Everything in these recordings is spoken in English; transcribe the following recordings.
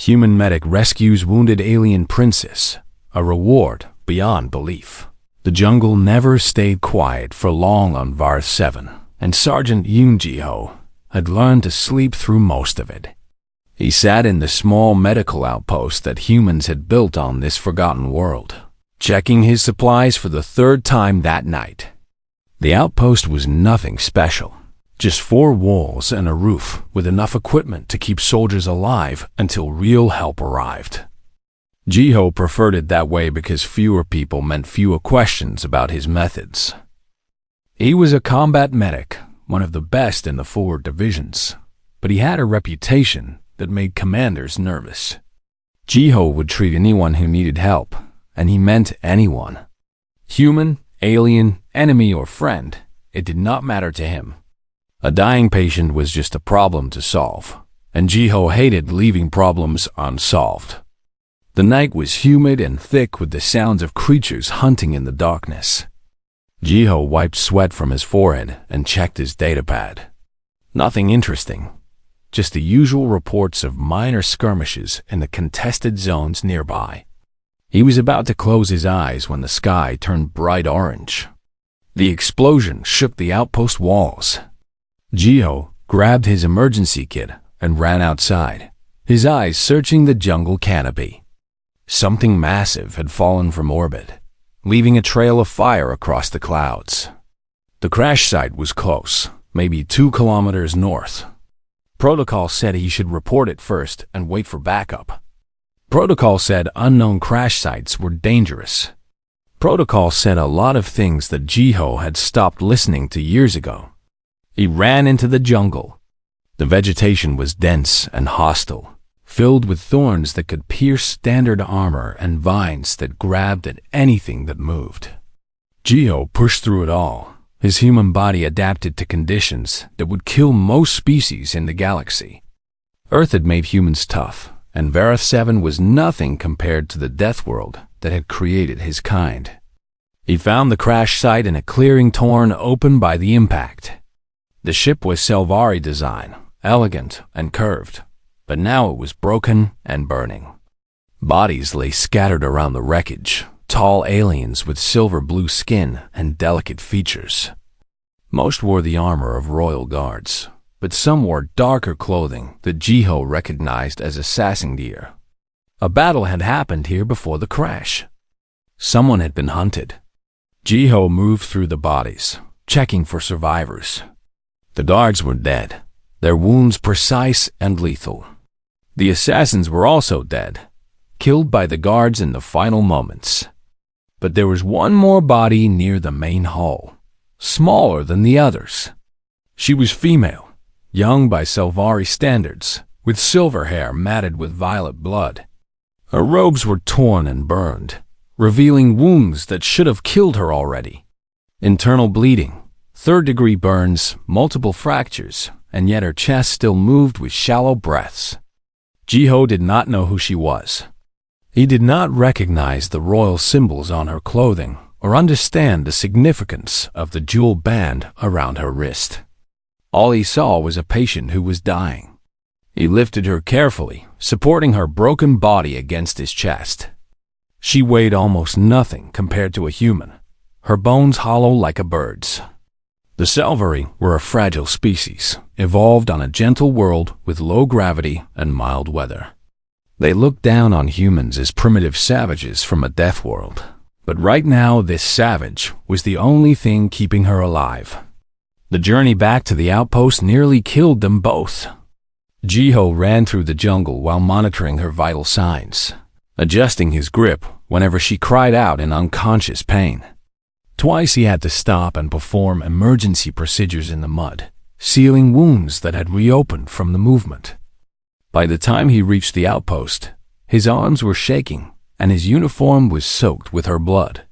Human medic rescues wounded alien princess. A reward beyond belief. The jungle never stayed quiet for long on Varth 7, and Sergeant Yoon Ji-ho had learned to sleep through most of it. He sat in the small medical outpost that humans had built on this forgotten world, checking his supplies for the third time that night. The outpost was nothing special. Just 4 walls and a roof with enough equipment to keep soldiers alive until real help arrived. Ji-ho preferred it that way because fewer people meant fewer questions about his methods. He was a combat medic, one of the best in the forward divisions, but he had a reputation that made commanders nervous. Ji-ho would treat anyone who needed help, and he meant anyone. Human, alien, enemy, or friend, it did not matter to him. A dying patient was just a problem to solve, and Ji-ho hated leaving problems unsolved. The night was humid and thick with the sounds of creatures hunting in the darkness. Ji-ho wiped sweat from his forehead and checked his datapad. Nothing interesting, just the usual reports of minor skirmishes in the contested zones nearby. He was about to close his eyes when the sky turned bright orange. The explosion shook the outpost walls. Ji-ho grabbed his emergency kit and ran outside, his eyes searching the jungle canopy. Something massive had fallen from orbit, leaving a trail of fire across the clouds. The crash site was close, maybe 2 kilometers north. Protocol said he should report it first and wait for backup. Protocol said unknown crash sites were dangerous. Protocol said a lot of things that Ji-ho had stopped listening to years ago. He ran into the jungle. The vegetation was dense and hostile, filled with thorns that could pierce standard armor and vines that grabbed at anything that moved. Ji-ho pushed through it all. His human body adapted to conditions that would kill most species in the galaxy. Earth had made humans tough, and Varth 7 was nothing compared to the death world that had created his kind. He found the crash site in a clearing torn open by the impact. The ship was Selvari design, elegant and curved, but now it was broken and burning. Bodies lay scattered around the wreckage, tall aliens with silver-blue skin and delicate features. Most wore the armor of royal guards, but some wore darker clothing that Ji-ho recognized as assassin gear. A battle had happened here before the crash. Someone had been hunted. Ji-ho moved through the bodies, checking for survivors. The guards were dead, their wounds precise and lethal. The assassins were also dead, killed by the guards in the final moments. But there was one more body near the main hull, smaller than the others. She was female, young by Selvari standards, with silver hair matted with violet blood. Her robes were torn and burned, revealing wounds that should have killed her already. Internal bleeding, third-degree burns, multiple fractures, and yet her chest still moved with shallow breaths. Ji-ho did not know who she was. He did not recognize the royal symbols on her clothing or understand the significance of the jewel band around her wrist. All he saw was a patient who was dying. He lifted her carefully, supporting her broken body against his chest. She weighed almost nothing compared to a human, her bones hollow like a bird's. The Selvari were a fragile species, evolved on a gentle world with low gravity and mild weather. They looked down on humans as primitive savages from a death world. But right now, this savage was the only thing keeping her alive. The journey back to the outpost nearly killed them both. Ji-ho ran through the jungle while monitoring her vital signs, adjusting his grip whenever she cried out in unconscious pain. Twice he had to stop and perform emergency procedures in the mud, sealing wounds that had reopened from the movement. By the time he reached the outpost, his arms were shaking and his uniform was soaked with her blood.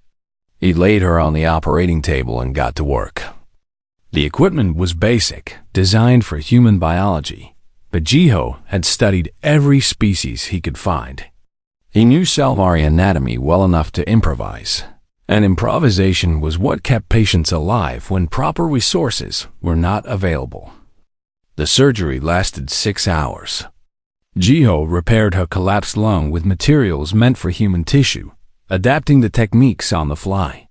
He laid her on the operating table and got to work. The equipment was basic, designed for human biology, but Ji-ho had studied every species he could find. He knew Selvari anatomy well enough to improvise, and improvisation was what kept patients alive when proper resources were not available. The surgery lasted 6 hours. Jiho repaired her collapsed lung with materials meant for human tissue, adapting the techniques on the fly.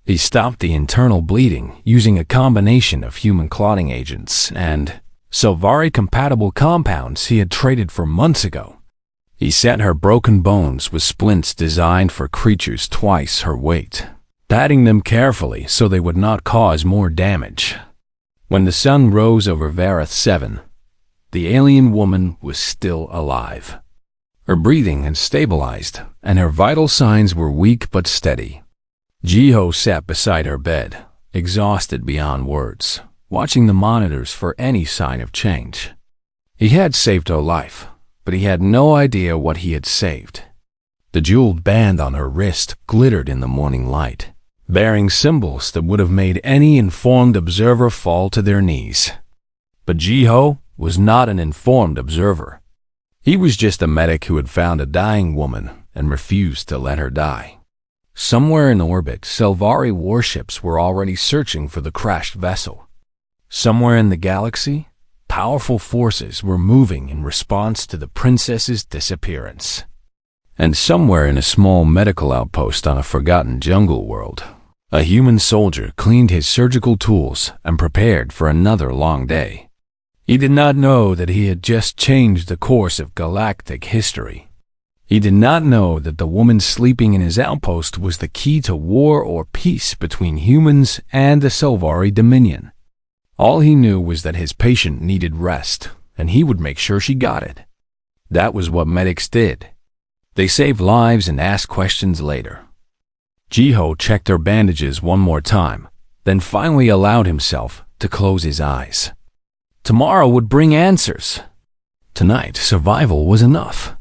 He stopped the internal bleeding using a combination of human clotting agents and Sylvari-compatible compounds he had traded for months ago. He set her broken bones with splints designed for creatures twice her weight, patting them carefully so they would not cause more damage. When the sun rose over Vareth 7, the alien woman was still alive. Her breathing had stabilized, and her vital signs were weak but steady. Jiho sat beside her bed, exhausted beyond words, watching the monitors for any sign of change. He had saved her life, but he had no idea what he had saved. The jeweled band on her wrist glittered in the morning light, bearing symbols that would have made any informed observer fall to their knees. But Jiho was not an informed observer. He was just a medic who had found a dying woman and refused to let her die. Somewhere in orbit, Sylvari warships were already searching for the crashed vessel. Somewhere in the galaxy, powerful forces were moving in response to the princess's disappearance. And somewhere in a small medical outpost on a forgotten jungle world, a human soldier cleaned his surgical tools and prepared for another long day. He did not know that he had just changed the course of galactic history. He did not know that the woman sleeping in his outpost was the key to war or peace between humans and the Sylvari Dominion. All he knew was that his patient needed rest, and he would make sure she got it. That was what medics did. They saved lives and asked questions later. Jiho checked her bandages one more time, then finally allowed himself to close his eyes. Tomorrow would bring answers. Tonight, survival was enough.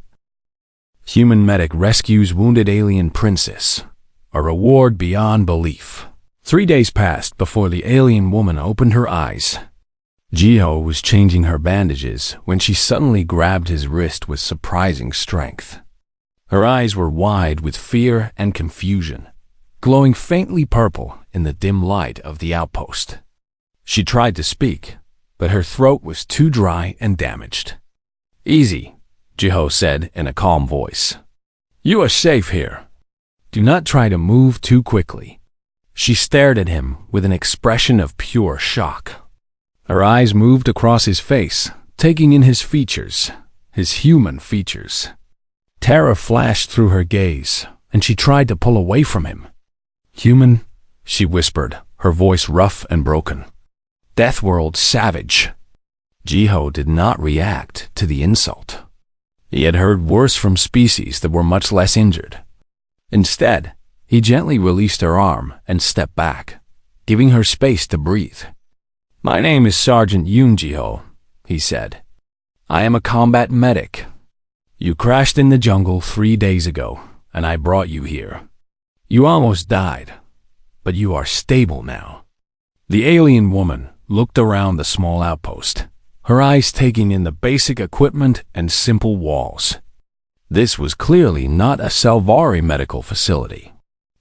Human medic rescues wounded alien princess. A reward beyond belief. 3 days passed before the alien woman opened her eyes. Jiho was changing her bandages when she suddenly grabbed his wrist with surprising strength. Her eyes were wide with fear and confusion, glowing faintly purple in the dim light of the outpost. She tried to speak, but her throat was too dry and damaged. "Easy," Jiho said in a calm voice. "You are safe here. Do not try to move too quickly." She stared at him with an expression of pure shock. Her eyes moved across his face, taking in his features, his human features. Terror flashed through her gaze, and she tried to pull away from him. "Human," she whispered, her voice rough and broken. "Deathworld savage." Jiho did not react to the insult. He had heard worse from species that were much less injured. Instead, he gently released her arm and stepped back, giving her space to breathe. "My name is Sergeant Yoon Jiho," he said. "I am a combat medic. You crashed in the jungle 3 days ago, and I brought you here. You almost died, but you are stable now." The alien woman looked around the small outpost, her eyes taking in the basic equipment and simple walls. This was clearly not a Sylvari medical facility.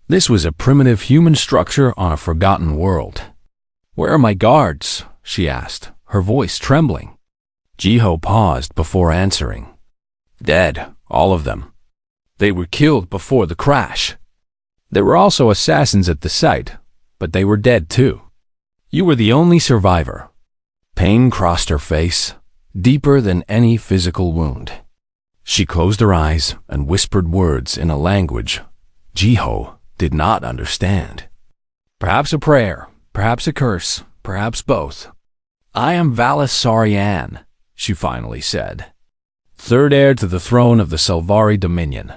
This was a primitive human structure on a forgotten world. "Where are my guards?" she asked, her voice trembling. Jiho paused before answering. "Dead, all of them. They were killed before the crash. There were also assassins at the site, but they were dead too. You were the only survivor." Pain crossed her face, deeper than any physical wound. She closed her eyes and whispered words in a language Jiho did not understand. Perhaps a prayer, perhaps a curse, perhaps both. "I am Valis Sarian," she finally said. "Third heir to the throne of the Sylvari Dominion.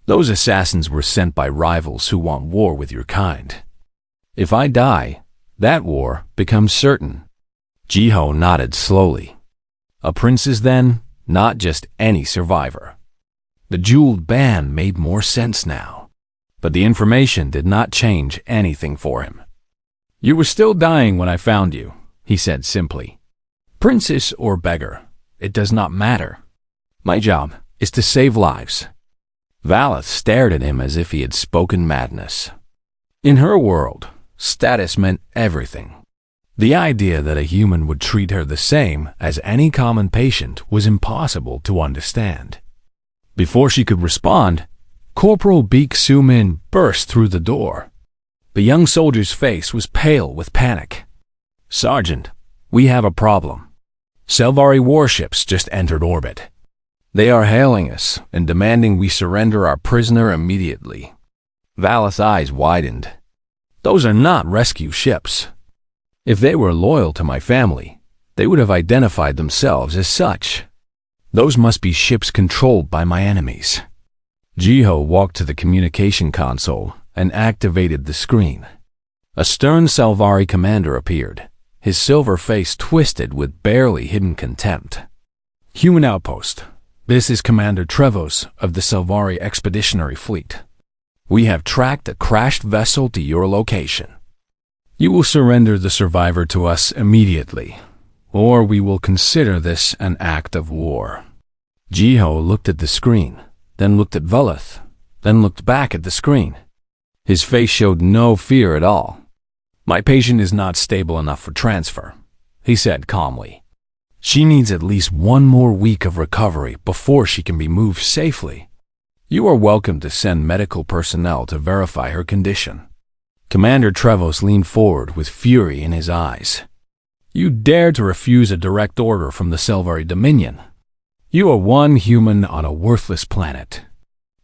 Those assassins were sent by rivals who want war with your kind. If I die, that war becomes certain." Jiho nodded slowly. A princess then, not just any survivor. The jeweled band made more sense now, but the information did not change anything for him. "You were still dying when I found you," he said simply. "Princess or beggar, it does not matter. My job is to save lives." Valeth stared at him as if he had spoken madness. In her world, status meant everything. The idea that a human would treat her the same as any common patient was impossible to understand. Before she could respond, Corporal Beek Su-min burst through the door. The young soldier's face was pale with panic. "Sergeant, we have a problem. Selvari warships just entered orbit. They are hailing us and demanding we surrender our prisoner immediately." Valeth's eyes widened. "Those are not rescue ships. If they were loyal to my family, they would have identified themselves as such. Those must be ships controlled by my enemies." Jiho walked to the communication console and activated the screen. A stern Selvari commander appeared, his silver face twisted with barely hidden contempt. "Human outpost. This is Commander Trevos of the Selvari Expeditionary Fleet. We have tracked a crashed vessel to your location. You will surrender the survivor to us immediately, or we will consider this an act of war." Jiho looked at the screen, then looked at Valeth, then looked back at the screen. His face showed no fear at all. "My patient is not stable enough for transfer," he said calmly. "She needs at least 1 more week of recovery before she can be moved safely. You are welcome to send medical personnel to verify her condition." Commander Trevos leaned forward with fury in his eyes. "You dare to refuse a direct order from the Selvari Dominion? You are one human on a worthless planet.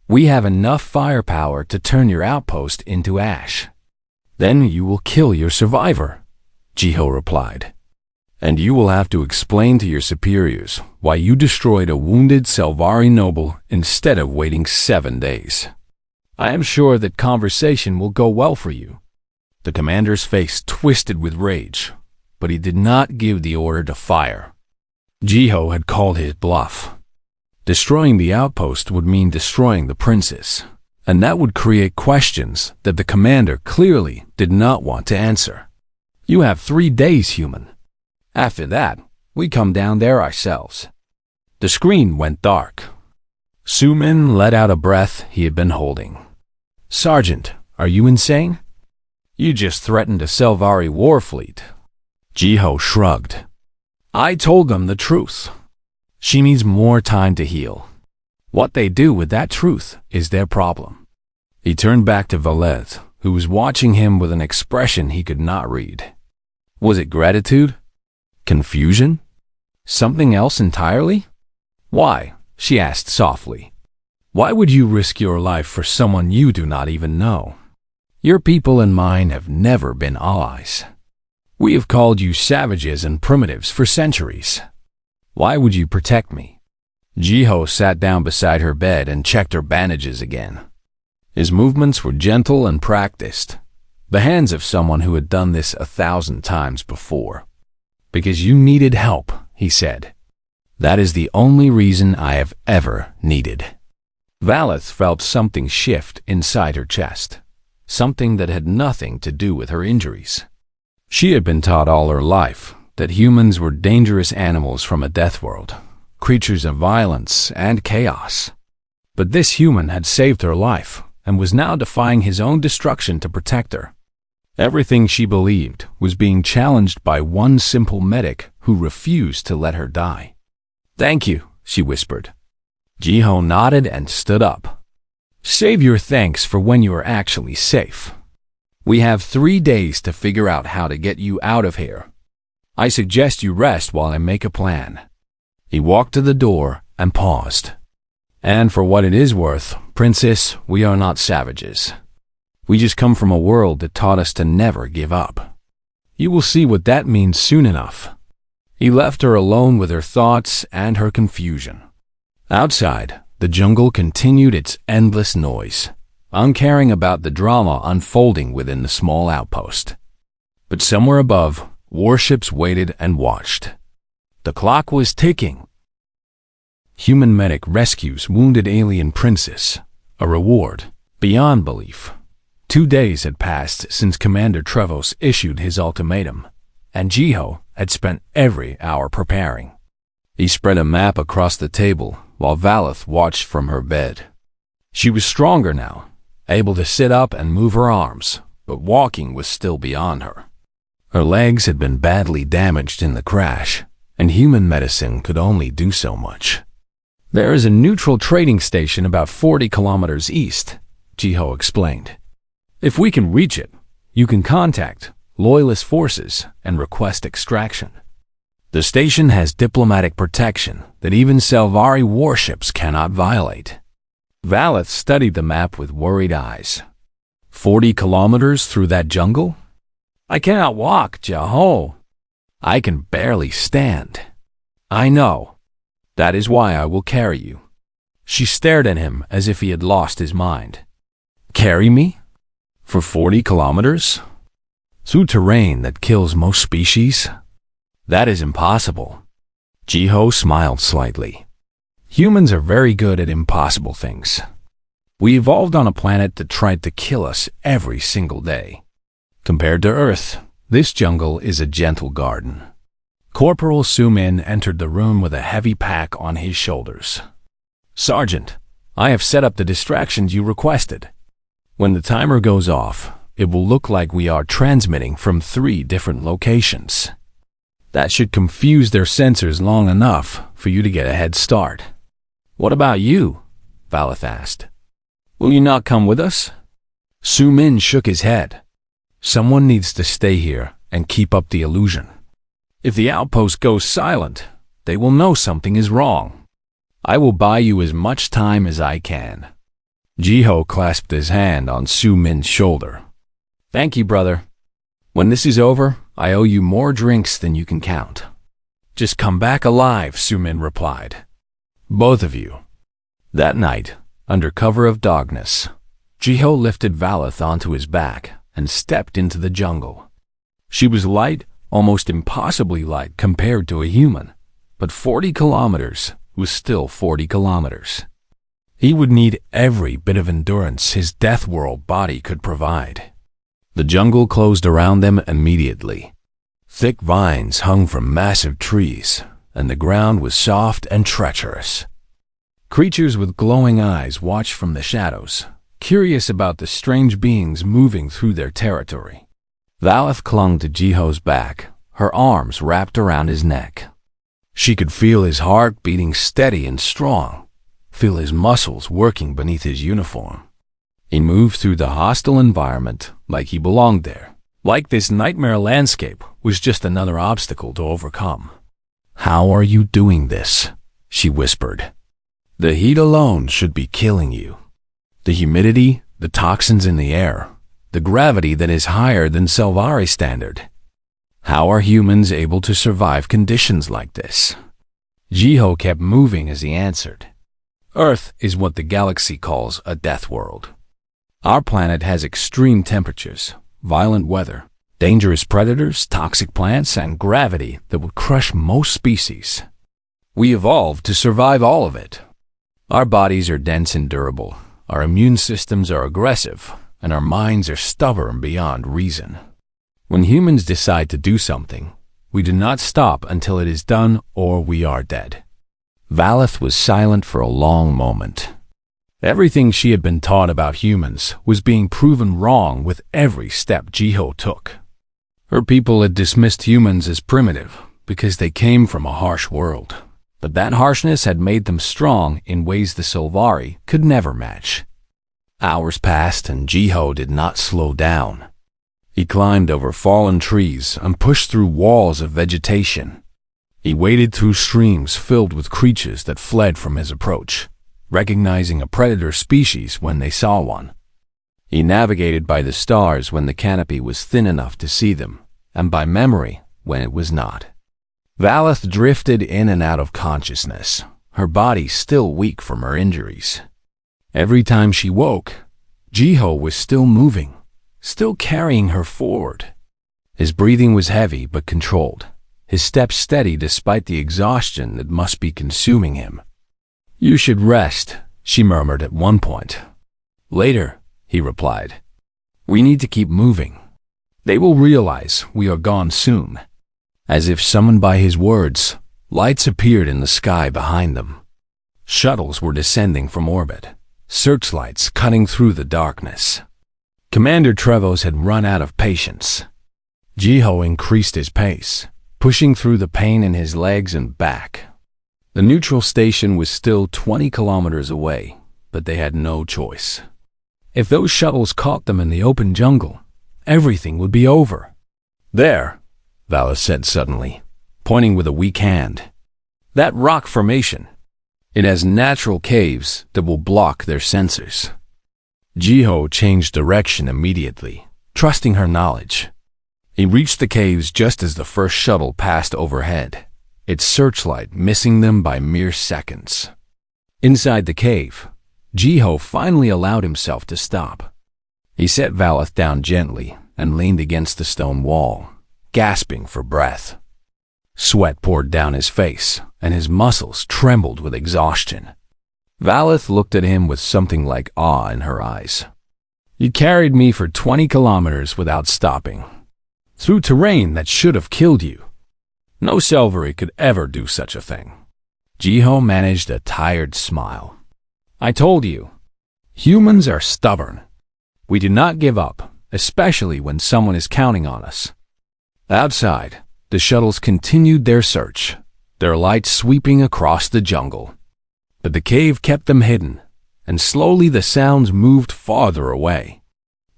We have enough firepower to turn your outpost into ash." "Then you will kill your survivor," Jiho replied. "And you will have to explain to your superiors why you destroyed a wounded Selvari noble instead of waiting 7 days. I am sure that conversation will go well for you." The commander's face twisted with rage, but he did not give the order to fire. Jiho had called his bluff. Destroying the outpost would mean destroying the princess, and that would create questions that the commander clearly did not want to answer. "You have 3 days, human. After that, we come down there ourselves." The screen went dark. Su-min let out a breath he had been holding. "Sergeant, are you insane? You just threatened a Selvari war fleet." Jiho shrugged. "I told them the truth. She needs more time to heal. What they do with that truth is their problem." He turned back to Valeth, who was watching him with an expression he could not read. Was it gratitude? Confusion? Something else entirely? "Why?" she asked softly. "Why would you risk your life for someone you do not even know? Your people and mine have never been allies. We have called you savages and primitives for centuries. Why would you protect me?" Jiho sat down beside her bed and checked her bandages again. His movements were gentle and practiced, the hands of someone who had done this 1,000 times before. "Because you needed help," he said. "That is the only reason I have ever needed." Valeth felt something shift inside her chest, something that had nothing to do with her injuries. She had been taught all her life that humans were dangerous animals from a death world, creatures of violence and chaos. But this human had saved her life and was now defying his own destruction to protect her. Everything she believed was being challenged by one simple medic who refused to let her die. "Thank you," she whispered. Jiho nodded and stood up. "Save your thanks for when you are actually safe. We have 3 days to figure out how to get you out of here. I suggest you rest while I make a plan." He walked to the door and paused. "And for what it is worth, Princess, we are not savages. We just come from a world that taught us to never give up. You will see what that means soon enough." He left her alone with her thoughts and her confusion. Outside, the jungle continued its endless noise, uncaring about the drama unfolding within the small outpost. But somewhere above, warships waited and watched. The clock was ticking. Human medic rescues wounded alien princess, a reward beyond belief. 2 days had passed since Commander Trevos issued his ultimatum, and Jiho had spent every hour preparing. He spread a map across the table while Valeth watched from her bed. She was stronger now, able to sit up and move her arms, but walking was still beyond her. Her legs had been badly damaged in the crash, and human medicine could only do so much. There is a neutral trading station about 40 kilometers east, Jiho explained. If we can reach it, you can contact Loyalist forces and request extraction. The station has diplomatic protection that even Selvari warships cannot violate. Valeth studied the map with worried eyes. 40 kilometers through that jungle? I cannot walk, Jiho. I can barely stand. I know. That is why I will carry you. She stared at him as if he had lost his mind. Carry me? For 40 kilometers? Through terrain that kills most species? That is impossible. Jiho smiled slightly. Humans are very good at impossible things. We evolved on a planet that tried to kill us every single day. Compared to Earth, this jungle is a gentle garden. Corporal Sumin entered the room with a heavy pack on his shoulders. Sergeant, I have set up the distractions you requested. When the timer goes off, it will look like we are transmitting from 3 different locations. That should confuse their sensors long enough for you to get a head start. What about you? Valeth asked. Will you not come with us? Sumin shook his head. Someone needs to stay here and keep up the illusion. If the outpost goes silent, they will know something is wrong. I will buy you as much time as I can. Jiho clasped his hand on Sumin's shoulder. Thank you, brother. When this is over, I owe you more drinks than you can count. Just come back alive, Sumin replied. Both of you. That night, under cover of darkness, Jiho lifted Valeth onto his back and stepped into the jungle. She was light, almost impossibly light compared to a human, but 40 kilometers was still 40 kilometers. He would need every bit of endurance his death world body could provide. The jungle closed around them immediately. Thick vines hung from massive trees, and the ground was soft and treacherous. Creatures with glowing eyes watched from the shadows, curious about the strange beings moving through their territory. Valeth clung to Jiho's back, her arms wrapped around his neck. She could feel his heart beating steady and strong, feel his muscles working beneath his uniform. He moved through the hostile environment like he belonged there, like this nightmare landscape was just another obstacle to overcome. How are you doing this? She whispered. The heat alone should be killing you. The humidity, the toxins in the air, the gravity that is higher than Selvari standard. How are humans able to survive conditions like this? Jiho kept moving as he answered. Earth is what the galaxy calls a death world. Our planet has extreme temperatures, violent weather, dangerous predators, toxic plants, and gravity that would crush most species. We evolved to survive all of it. Our bodies are dense and durable, our immune systems are aggressive, and our minds are stubborn beyond reason. When humans decide to do something, we do not stop until it is done or we are dead. Valeth was silent for a long moment. Everything she had been taught about humans was being proven wrong with every step Jiho took. Her people had dismissed humans as primitive because they came from a harsh world. But that harshness had made them strong in ways the Selvari could never match. Hours passed and Jiho did not slow down. He climbed over fallen trees and pushed through walls of vegetation. He waded through streams filled with creatures that fled from his approach, recognizing a predator species when they saw one. He navigated by the stars when the canopy was thin enough to see them, and by memory when it was not. Valeth drifted in and out of consciousness, her body still weak from her injuries. Every time she woke, Jiho was still moving, still carrying her forward. His breathing was heavy but controlled, his steps steady despite the exhaustion that must be consuming him. You should rest, she murmured at one point. Later, he replied. We need to keep moving. They will realize we are gone soon. As if summoned by his words, lights appeared in the sky behind them. Shuttles were descending from orbit, searchlights cutting through the darkness. Commander Trevos had run out of patience. Jiho increased his pace, pushing through the pain in his legs and back. The neutral station was still 20 kilometers away, but they had no choice. If those shuttles caught them in the open jungle, everything would be over. There, Valis said suddenly, pointing with a weak hand. That rock formation. It has natural caves that will block their sensors. Jiho changed direction immediately, trusting her knowledge. He reached the caves just as the first shuttle passed overhead, its searchlight missing them by mere seconds. Inside the cave, Jiho finally allowed himself to stop. He set Valith down gently and leaned against the stone wall, gasping for breath. Sweat poured down his face, and his muscles trembled with exhaustion. Valith looked at him with something like awe in her eyes. You carried me for 20 kilometers without stopping, through terrain that should have killed you. No Selvari could ever do such a thing. Jiho managed a tired smile. I told you, humans are stubborn. We do not give up, especially when someone is counting on us. Outside, the shuttles continued their search, their lights sweeping across the jungle. But the cave kept them hidden, and slowly the sounds moved farther away.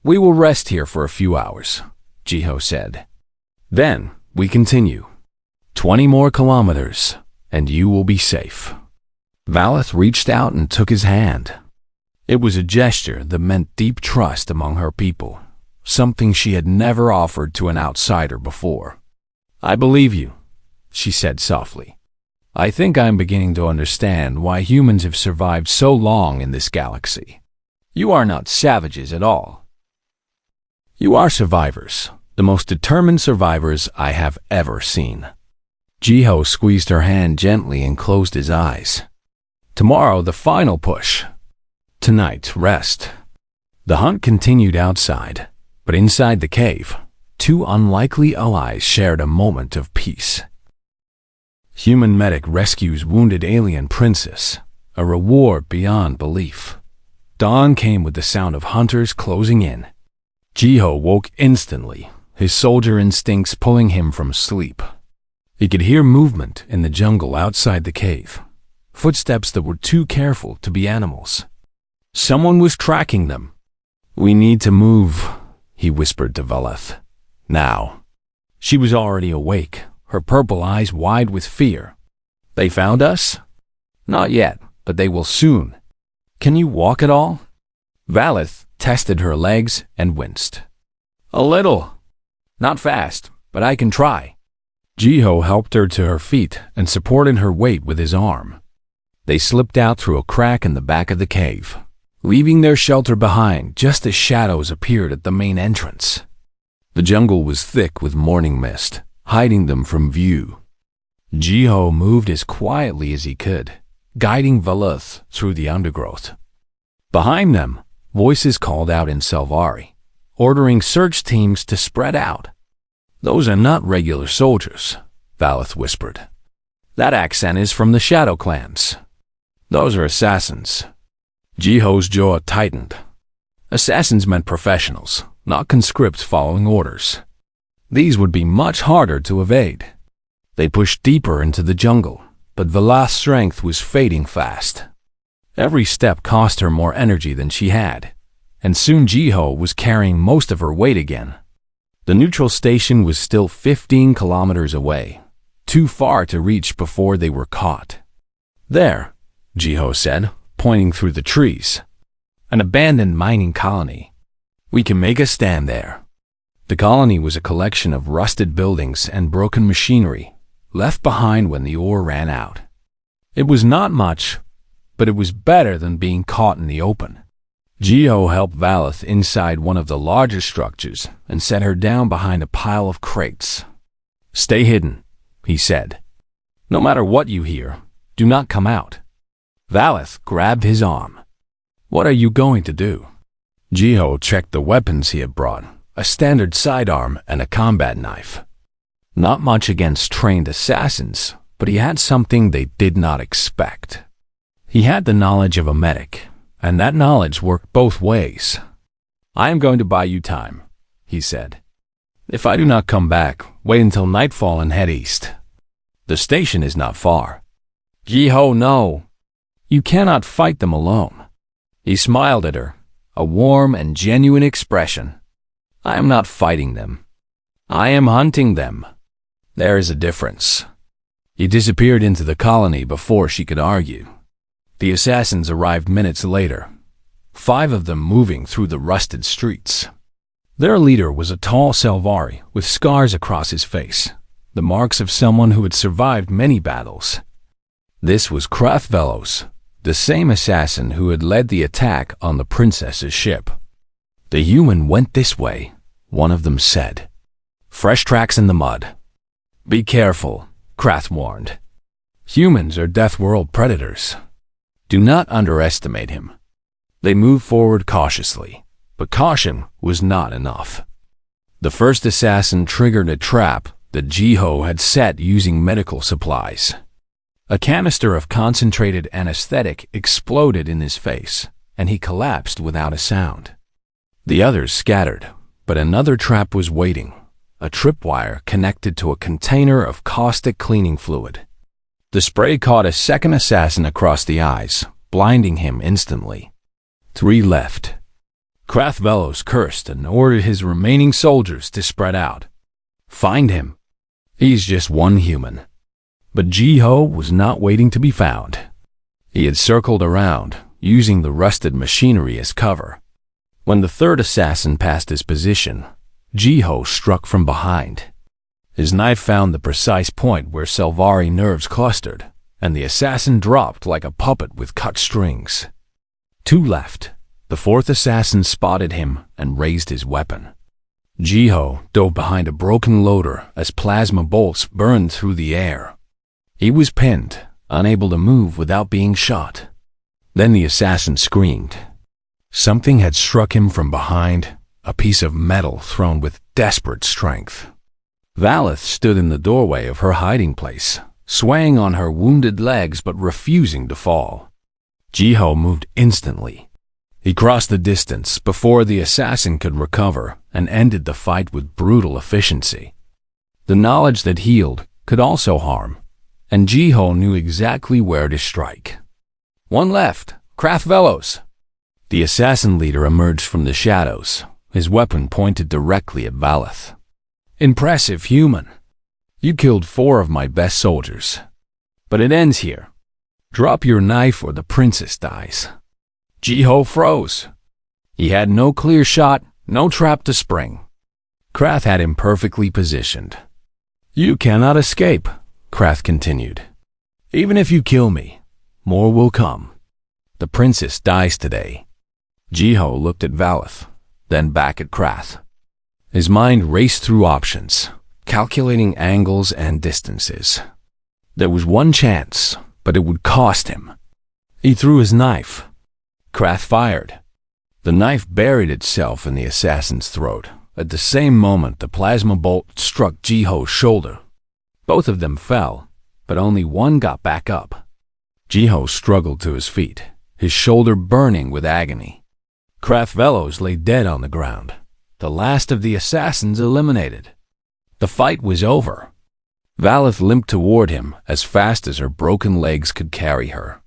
We will rest here for a few hours, Jiho said. Then we continue. 20 more kilometers, and you will be safe. Valith reached out and took his hand. It was a gesture that meant deep trust among her people, something she had never offered to an outsider before. I believe you, she said softly. I think I'm beginning to understand why humans have survived so long in this galaxy. You are not savages at all. You are survivors, the most determined survivors I have ever seen. Jiho squeezed her hand gently and closed his eyes. Tomorrow, the final push. Tonight, rest. The hunt continued outside, but inside the cave, two unlikely allies shared a moment of peace. Human medic rescues wounded alien princess, a reward beyond belief. Dawn came with the sound of hunters closing in. Jiho woke instantly, his soldier instincts pulling him from sleep. He could hear movement in the jungle outside the cave, footsteps that were too careful to be animals. Someone was tracking them. We need to move, he whispered to Valeth. Now. She was already awake, her purple eyes wide with fear. They found us? Not yet, but they will soon. Can you walk at all? Valeth tested her legs and winced. A little. Not fast, but I can try. Jiho helped her to her feet and supported her weight with his arm. They slipped out through a crack in the back of the cave, leaving their shelter behind just as shadows appeared at the main entrance. The jungle was thick with morning mist, hiding them from view. Jiho moved as quietly as he could, guiding Valeth through the undergrowth. Behind them, voices called out in Selvari, ordering search teams to spread out. Those are not regular soldiers, Valeth whispered. That accent is from the Shadow Clans. Those are assassins. Jiho's jaw tightened. Assassins meant professionals, not conscripts following orders. These would be much harder to evade. They pushed deeper into the jungle, but Valeth's strength was fading fast. Every step cost her more energy than she had, and soon Jiho was carrying most of her weight again. The neutral station was still 15 kilometers away, too far to reach before they were caught. There, Jiho said, pointing through the trees. An abandoned mining colony. We can make a stand there. The colony was a collection of rusted buildings and broken machinery, left behind when the ore ran out. It was not much, but it was better than being caught in the open. Jiho helped Valeth inside one of the larger structures and set her down behind a pile of crates. Stay hidden, he said. No matter what you hear, do not come out. Valeth grabbed his arm. What are you going to do? Jiho checked the weapons he had brought, a standard sidearm and a combat knife. Not much against trained assassins, but he had something they did not expect. He had the knowledge of a medic, and that knowledge worked both ways. I am going to buy you time, he said. If I do not come back, wait until nightfall and head east. The station is not far. Ji-ho, no. You cannot fight them alone. He smiled at her, a warm and genuine expression. I am not fighting them. I am hunting them. There is a difference. He disappeared into the colony before she could argue. The assassins arrived minutes later, 5 of them moving through the rusted streets. Their leader was a tall Selvari with scars across his face, the marks of someone who had survived many battles. This was Krathvelos, the same assassin who had led the attack on the princess's ship. The human went this way, one of them said. Fresh tracks in the mud. Be careful, Krath warned. Humans are Death World predators. Do not underestimate him. They moved forward cautiously, but caution was not enough. The first assassin triggered a trap that Ji-ho had set using medical supplies. A canister of concentrated anesthetic exploded in his face, and he collapsed without a sound. The others scattered, but another trap was waiting, a tripwire connected to a container of caustic cleaning fluid. The spray caught a second assassin across the eyes, blinding him instantly. 3 left. Krathvelos cursed and ordered his remaining soldiers to spread out. Find him. He's just one human. But Ji-ho was not waiting to be found. He had circled around, using the rusted machinery as cover. When the third assassin passed his position, Ji-ho struck from behind. His knife found the precise point where Selvari nerves clustered, and the assassin dropped like a puppet with cut strings. 2 left. The fourth assassin spotted him and raised his weapon. Ji-ho dove behind a broken loader as plasma bolts burned through the air. He was pinned, unable to move without being shot. Then the assassin screamed. Something had struck him from behind, a piece of metal thrown with desperate strength. Valeth stood in the doorway of her hiding place, swaying on her wounded legs but refusing to fall. Ji-ho moved instantly. He crossed the distance before the assassin could recover and ended the fight with brutal efficiency. The knowledge that healed could also harm, and Ji-ho knew exactly where to strike. 1 left, Krathvelos. The assassin leader emerged from the shadows, his weapon pointed directly at Valeth. Impressive, human. You killed 4 of my best soldiers. But it ends here. Drop your knife or the princess dies. Ji-ho froze. He had no clear shot, no trap to spring. Krath had him perfectly positioned. You cannot escape, Krath continued. Even if you kill me, more will come. The princess dies today. Ji-ho looked at Valeth, then back at Krath. His mind raced through options, calculating angles and distances. There was one chance, but it would cost him. He threw his knife. Krath fired. The knife buried itself in the assassin's throat. At the same moment, the plasma bolt struck Ji-ho's shoulder. Both of them fell, but only one got back up. Ji-ho struggled to his feet, his shoulder burning with agony. Krathvelos lay dead on the ground, the last of the assassins eliminated. The fight was over. Valeth limped toward him as fast as her broken legs could carry her.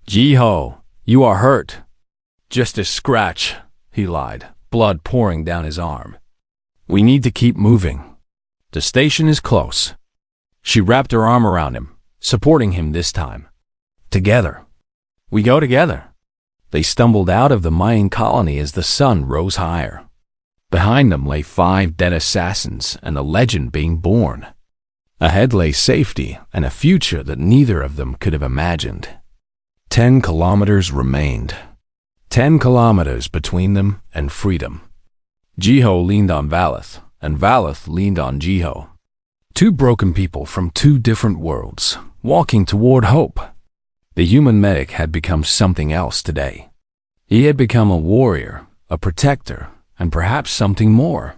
Ji-ho, you are hurt. Just a scratch, he lied, blood pouring down his arm. We need to keep moving. The station is close. She wrapped her arm around him, supporting him this time. Together. We go together. They stumbled out of the Mayan colony as the sun rose higher. Behind them lay 5 dead assassins and a legend being born. Ahead lay safety and a future that neither of them could have imagined. 10 kilometers remained. 10 kilometers between them and freedom. Ji-ho leaned on Valeth, and Valeth leaned on Ji-ho. 2 broken people from 2 different worlds, walking toward hope. The human medic had become something else today. He had become a warrior, a protector, and perhaps something more.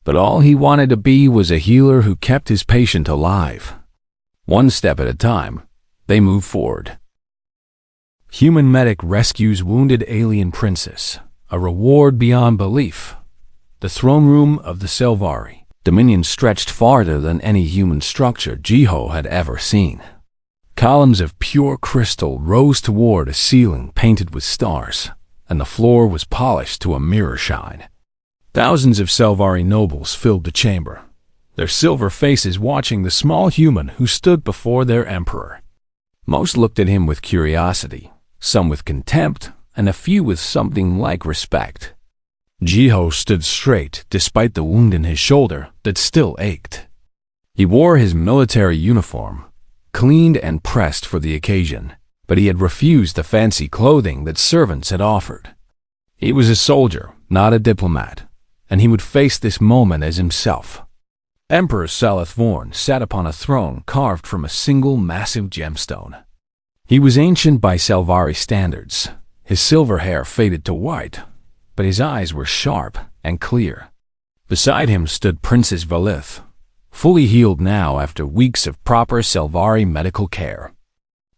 But all he wanted to be was a healer who kept his patient alive. 1 step at a time, they moved forward. Human medic rescues wounded alien princess, a reward beyond belief. The throne room of the Selvari. Dominion stretched farther than any human structure Jiho had ever seen. Columns of pure crystal rose toward a ceiling painted with stars, and the floor was polished to a mirror shine. Thousands of Selvari nobles filled the chamber, their silver faces watching the small human who stood before their emperor. Most looked at him with curiosity, some with contempt, and a few with something like respect. Jiho stood straight despite the wound in his shoulder that still ached. He wore his military uniform, cleaned and pressed for the occasion, but he had refused the fancy clothing that servants had offered. He was a soldier, not a diplomat, and he would face this moment as himself. Emperor Saleth Vorn sat upon a throne carved from a single massive gemstone. He was ancient by Selvari standards. His silver hair faded to white, but his eyes were sharp and clear. Beside him stood Princess Valith, fully healed now after weeks of proper Selvari medical care.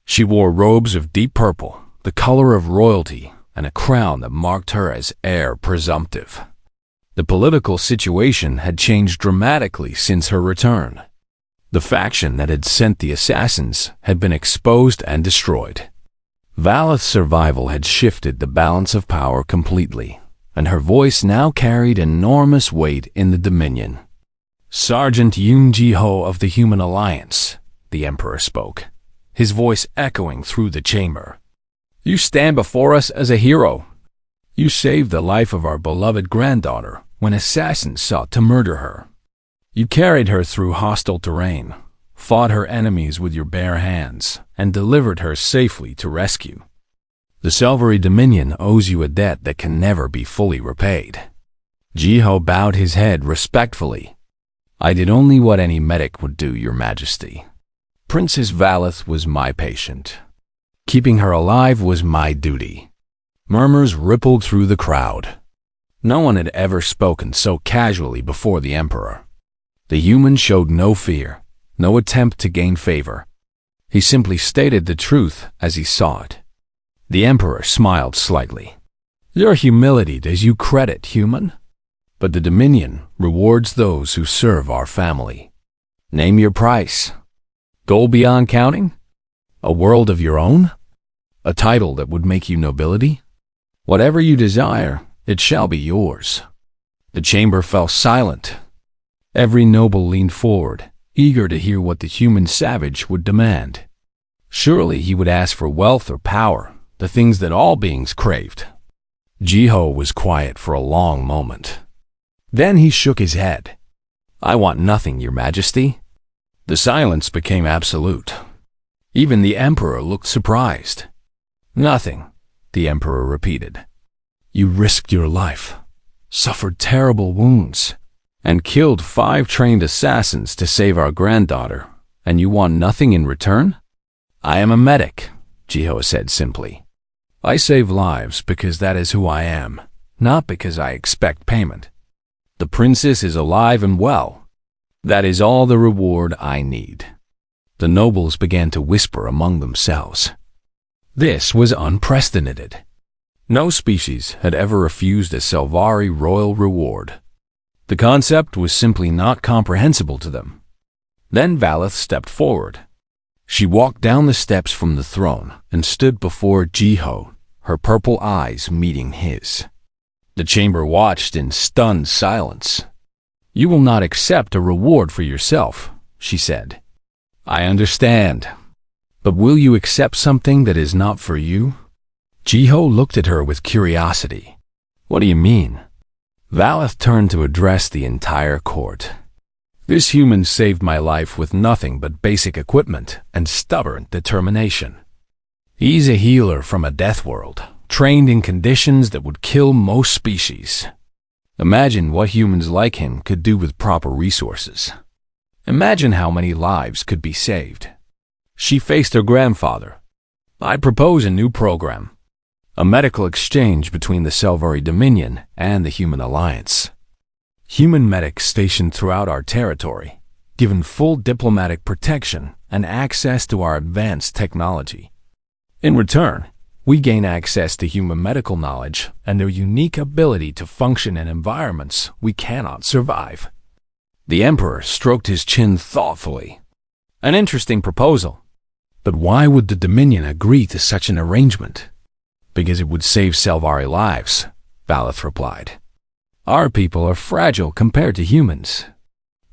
She wore robes of deep purple, the color of royalty, and a crown that marked her as heir presumptive. The political situation had changed dramatically since her return. The faction that had sent the assassins had been exposed and destroyed. Valith's survival had shifted the balance of power completely, and her voice now carried enormous weight in the Dominion. Sergeant Yoon Ji-ho of the Human Alliance, the Emperor spoke, his voice echoing through the chamber. You stand before us as a hero. You saved the life of our beloved granddaughter when assassins sought to murder her. You carried her through hostile terrain, fought her enemies with your bare hands, and delivered her safely to rescue. The Selvari Dominion owes you a debt that can never be fully repaid. Ji-ho bowed his head respectfully. I did only what any medic would do, Your Majesty. Princess Valith was my patient. Keeping her alive was my duty. Murmurs rippled through the crowd. No one had ever spoken so casually before the Emperor. The human showed no fear, no attempt to gain favor. He simply stated the truth as he saw it. The Emperor smiled slightly. Your humility does you credit, human. But the Dominion rewards those who serve our family. Name your price. Goal beyond counting? A world of your own? A title that would make you nobility? Whatever you desire, it shall be yours. The chamber fell silent. Every noble leaned forward, eager to hear what the human savage would demand. Surely he would ask for wealth or power, the things that all beings craved. Ji-ho was quiet for a long moment. Then he shook his head. I want nothing, Your Majesty. The silence became absolute. Even the Emperor looked surprised. Nothing, the Emperor repeated. You risked your life, suffered terrible wounds, and killed 5 trained assassins to save our granddaughter, and you want nothing in return? I am a medic, Ji-ho said simply. I save lives because that is who I am, not because I expect payment. The princess is alive and well. That is all the reward I need. The nobles began to whisper among themselves. This was unprecedented. No species had ever refused a Selvari royal reward. The concept was simply not comprehensible to them. Then Valith stepped forward. She walked down the steps from the throne and stood before Ji-ho, her purple eyes meeting his. The chamber watched in stunned silence. You will not accept a reward for yourself, she said. I understand. But will you accept something that is not for you? Ji-ho looked at her with curiosity. What do you mean? Valith turned to address the entire court. This human saved my life with nothing but basic equipment and stubborn determination. He's a healer from a death world, trained in conditions that would kill most species. Imagine what humans like him could do with proper resources. Imagine how many lives could be saved. She faced her grandfather. I propose a new program. A medical exchange between the Selvari Dominion and the Human Alliance. Human medics stationed throughout our territory, given full diplomatic protection and access to our advanced technology. In return, we gain access to human medical knowledge and their unique ability to function in environments we cannot survive. The Emperor stroked his chin thoughtfully. An interesting proposal. But why would the Dominion agree to such an arrangement? Because it would save Selvari lives, Valeth replied. Our people are fragile compared to humans.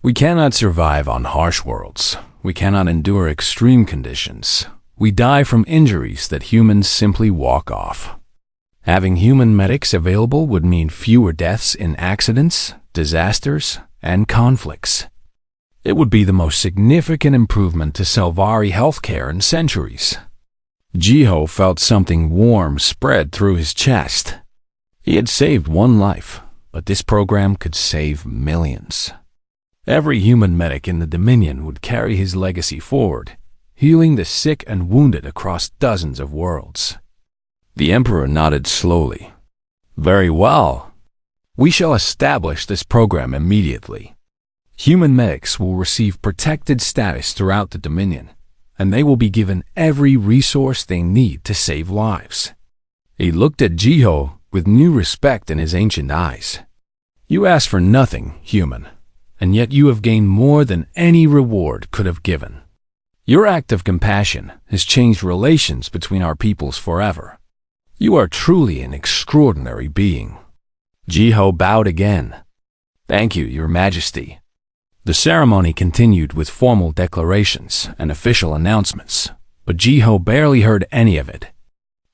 We cannot survive on harsh worlds. We cannot endure extreme conditions. We die from injuries that humans simply walk off. Having human medics available would mean fewer deaths in accidents, disasters, and conflicts. It would be the most significant improvement to Selvari healthcare in centuries. Jiho felt something warm spread through his chest. He had saved one life, but this program could save millions. Every human medic in the Dominion would carry his legacy forward, healing the sick and wounded across dozens of worlds. The Emperor nodded slowly. Very well. We shall establish this program immediately. Human medics will receive protected status throughout the Dominion, and they will be given every resource they need to save lives. He looked at Jiho with new respect in his ancient eyes. You asked for nothing, human, and yet you have gained more than any reward could have given. Your act of compassion has changed relations between our peoples forever. You are truly an extraordinary being. Jiho bowed again. Thank you, Your Majesty. The ceremony continued with formal declarations and official announcements, but Jiho barely heard any of it.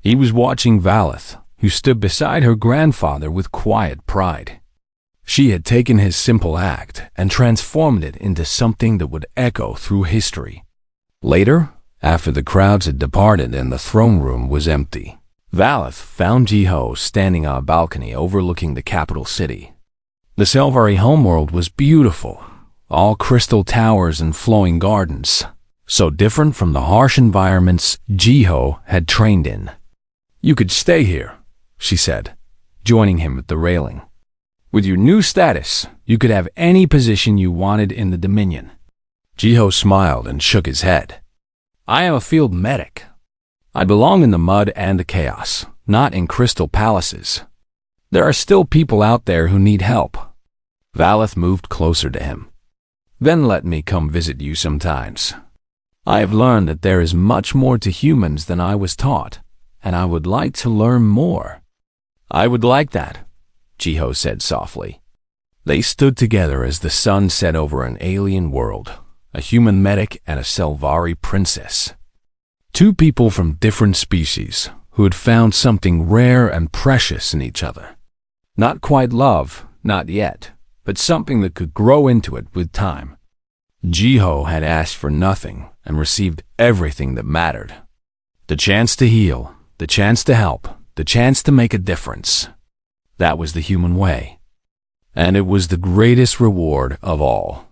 He was watching Valeth, who stood beside her grandfather with quiet pride. She had taken his simple act and transformed it into something that would echo through history. Later, after the crowds had departed and the throne room was empty, Valeth found Jiho standing on a balcony overlooking the capital city. The Selvari homeworld was beautiful, all crystal towers and flowing gardens, so different from the harsh environments Jiho had trained in. You could stay here, she said, joining him at the railing. With your new status, you could have any position you wanted in the Dominion. Jiho smiled and shook his head. I am a field medic. I belong in the mud and the chaos, not in crystal palaces. There are still people out there who need help. Valeth moved closer to him. Then let me come visit you sometimes. I have learned that there is much more to humans than I was taught, and I would like to learn more. I would like that, Jiho said softly. They stood together as the sun set over an alien world, a human medic and a Selvari princess. Two people from different species who had found something rare and precious in each other. Not quite love, not yet, but something that could grow into it with time. Jiho had asked for nothing and received everything that mattered. The chance to heal, the chance to help, the chance to make a difference. That was the human way. And it was the greatest reward of all.